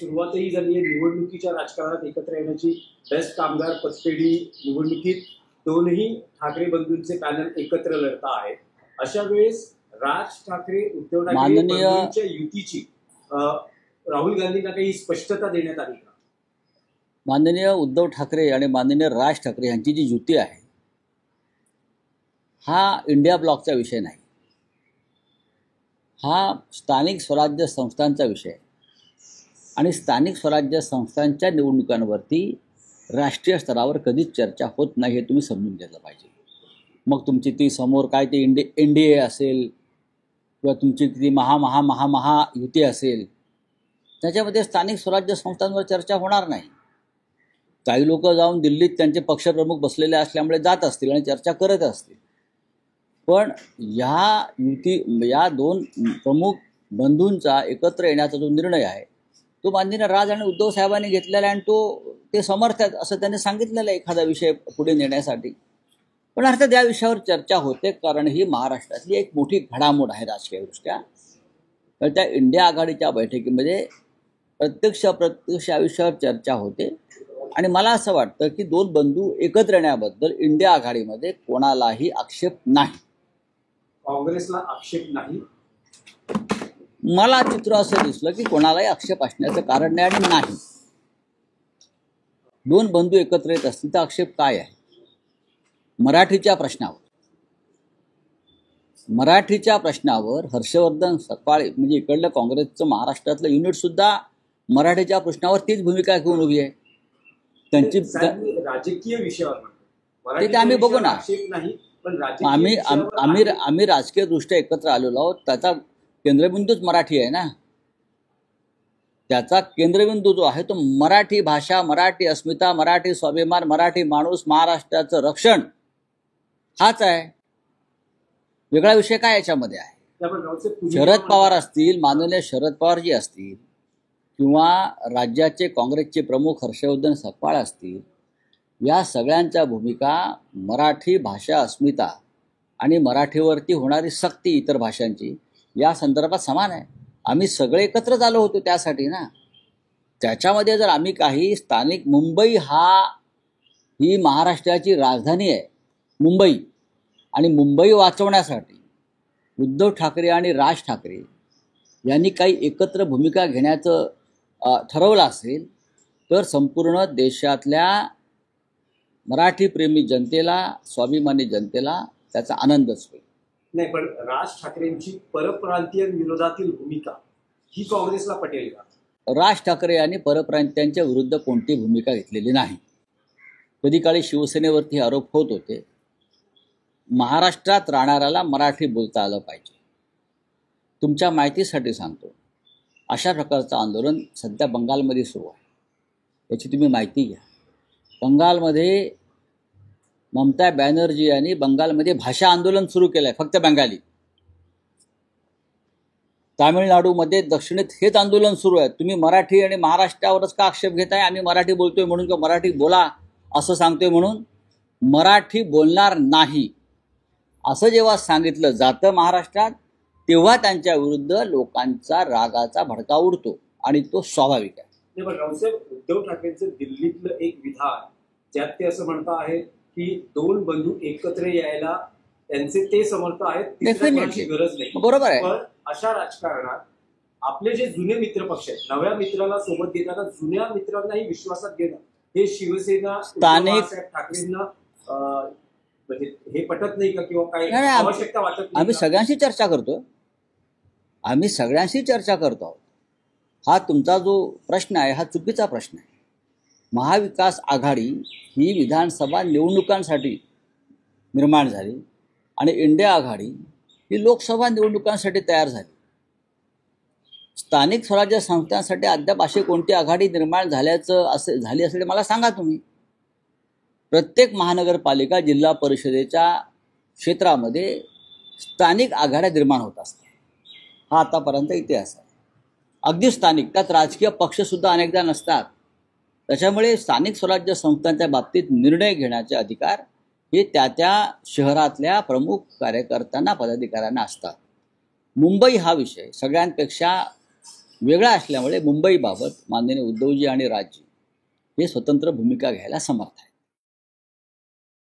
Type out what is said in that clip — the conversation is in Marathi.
सुरुवातही झाली आहे निवडणुकीच्या राजकारणात एकत्र येण्याची. बेस्ट कामगार पतपेढी निवडणुकीत दोनही ठाकरे बंधूंचे पॅनल एकत्र लढत आहेत. अशा वेळेस राज ठाकरे उद्धव ठाकरे बंधूंच्या युतीची राहुल गांधींना काही स्पष्टता देण्यात आली का? माननीय उद्धव ठाकरे आणि माननीय राज ठाकरे यांची जी युती आहे हा इंडिया ब्लॉकचा विषय नाही, हा स्थानिक स्वराज्य संस्थांचा विषय आहे. आणि स्थानिक स्वराज्य संस्थांच्या निवडणुकांवरती राष्ट्रीय स्तरावर कधीच चर्चा होत नाही, हे तुम्ही समजून घेतलं पाहिजे. मग तुमची ती समोर काय ती NDA असेल किंवा तुमची ती महा युती असेल, त्याच्यामध्ये स्थानिक स्वराज्य संस्थांवर चर्चा होणार नाही. काही लोक जाऊन दिल्लीत त्यांचे पक्षप्रमुख बसलेले असल्यामुळे जात असतील आणि चर्चा करत असतील. पण या दोन प्रमुख बंधूंचा एकत्र येण्याचा जो निर्णय आहे तो माननीय राज आणि उद्धव साहेबांनी घेतलेला आहे आणि ते समर्थ आहेत असं त्यांनी सांगितलेलं आहे एखादा विषय पुढे नेण्यासाठी. पण अर्थात या विषयावर चर्चा होते कारण ही महाराष्ट्रातली एक मोठी घडामोड आहे राजकीयदृष्ट्या. तर त्या इंडिया आघाडीच्या बैठकीमध्ये प्रत्यक्ष या विषयावर चर्चा होते. आणि मला असं वाटतं की दोन बंधू एकत्र येण्याबद्दल इंडिया आघाडीमध्ये कोणालाही आक्षेप नाही. काँग्रेसला आक्षेप नाही. मला चित्र असं दिसलं की कोणालाही आक्षेप असण्याचं कारण नाही आणि नाही. दोन बंधू एकत्र येत असतील तर आक्षेप काय आहे? मराठीच्या प्रश्नावर हर्षवर्धन सपकाळ म्हणजे इकडलं काँग्रेसचं महाराष्ट्रातलं युनिट सुद्धा मराठीच्या प्रश्नावर तीच भूमिका घेऊन उभी आहे. त्यांची राजकीय विषयावर ते आम्ही बघू ना. आम्ही राजकीय दृष्ट्या एकत्र आलेलो आहोत. त्याचा केंद्रबिंदूच मराठी आहे ना. त्याचा केंद्रबिंदू जो आहे तो मराठी भाषा, मराठी अस्मिता, मराठी स्वाभिमान, मराठी माणूस, महाराष्ट्राचं रक्षण हाच आहे. वेगळा विषय काय याच्यामध्ये आहे? शरद पवार असतील, माननीय शरद पवारजी असतील किंवा राज्याचे काँग्रेसचे प्रमुख हर्षवर्धन सपकाळ असतील, या सगळ्यांच्या भूमिका मराठी भाषा अस्मिता आणि मराठीवरती होणारी सक्ती इतर भाषांची या संदर्भात समान आहे. आम्ही सगळे एकत्रच आलो होतो त्यासाठी ना. त्याच्यामध्ये जर आम्ही काही स्थानिक मुंबई ही महाराष्ट्राची राजधानी आहे मुंबई, आणि मुंबई वाचवण्यासाठी उद्धव ठाकरे आणि राज ठाकरे यांनी काही एकत्र भूमिका घेण्याचं ठरवलं असेल तर संपूर्ण देशातल्या मराठीप्रेमी जनतेला, स्वाभिमानी जनतेला त्याचा आनंदच होईल. नाही, पण राज ठाकरेंची परप्रांतीय विरोधातील भूमिका ही काँग्रेसला पटेल का? राज ठाकरे यांनी परप्रांतीयांच्या विरुद्ध कोणती भूमिका घेतलेली नाही. कधी काळी शिवसेनेवरती आरोप होत होते. महाराष्ट्रात राहणाऱ्याला मराठी बोलता आलं पाहिजे. तुमच्या माहितीसाठी सांगतो, अशा प्रकारचं आंदोलन सध्या बंगालमध्ये सुरू आहे. याची तुम्ही माहिती घ्या. बंगालमध्ये ममता बॅनर्जी यांनी बंगालमध्ये भाषा आंदोलन सुरू केलं आहे, फक्त बंगाली. तामिळनाडूमध्ये दक्षिणेत हेच आंदोलन सुरू आहे. तुम्ही मराठी आणि महाराष्ट्रावरच का आक्षेप घेताय? आम्ही मराठी बोलतोय म्हणून किंवा मराठी बोला असं सांगतोय म्हणून. मराठी बोलणार नाही असं जेव्हा सांगितलं जातं महाराष्ट्रात, तेव्हा त्यांच्या विरुद्ध लोकांचा रागाचा भडका उडतो आणि तो स्वाभाविक आहे. उद्धव ठाकरेंचं दिल्लीतलं एक विधान ज्यात ते असं म्हणता आहेत की दोन बंधू एकत्र यायला त्यांचे ते समर्थ आहेत, गरज नाही. बरोबर आहे. पण अशा राजकारणात आपले जे जुने मित्र पक्ष आहेत, नव्या मित्राला सोबत घेताना जुन्या मित्रांनाही विश्वासात घेणं हे शिवसेना स्थानिक ठाकरेंना म्हणजे हे पटत नाही का किंवा काय आवश्यकता वाटत नाही? आम्ही सगळ्यांशी चर्चा करतो आहोत. हा तुमचा जो प्रश्न आहे हा चुकीचा प्रश्न आहे. महाविकास आघाडी ही विधानसभा निवडणुकांसाठी निर्माण झाली आणि इंडिया आघाडी ही लोकसभा निवडणुकांसाठी तयार झाली. स्थानिक स्वराज्य संस्थांसाठी अद्याप अशी कोणती आघाडी निर्माण झाली असेल मला सांगा तुम्ही. प्रत्येक महानगरपालिका जिल्हा परिषदेच्या क्षेत्रामध्ये स्थानिक आघाड्या निर्माण होत असतात. हा आतापर्यंत इतिहास आहे. अगदी स्थानिक, त्यात राजकीय पक्षसुद्धा अनेकदा नसतात. त्याच्यामुळे स्थानिक स्वराज्य संस्थांच्या बाबतीत निर्णय घेण्याचे अधिकार हे त्या शहरातल्या प्रमुख कार्यकर्त्यांना, पदाधिकाऱ्यांना असतात. मुंबई हा विषय सगळ्यांपेक्षा वेगळा असल्यामुळे मुंबईबाबत माननीय उद्धवजी आणि राजजी हे स्वतंत्र भूमिका घ्यायला समर्थ आहेत.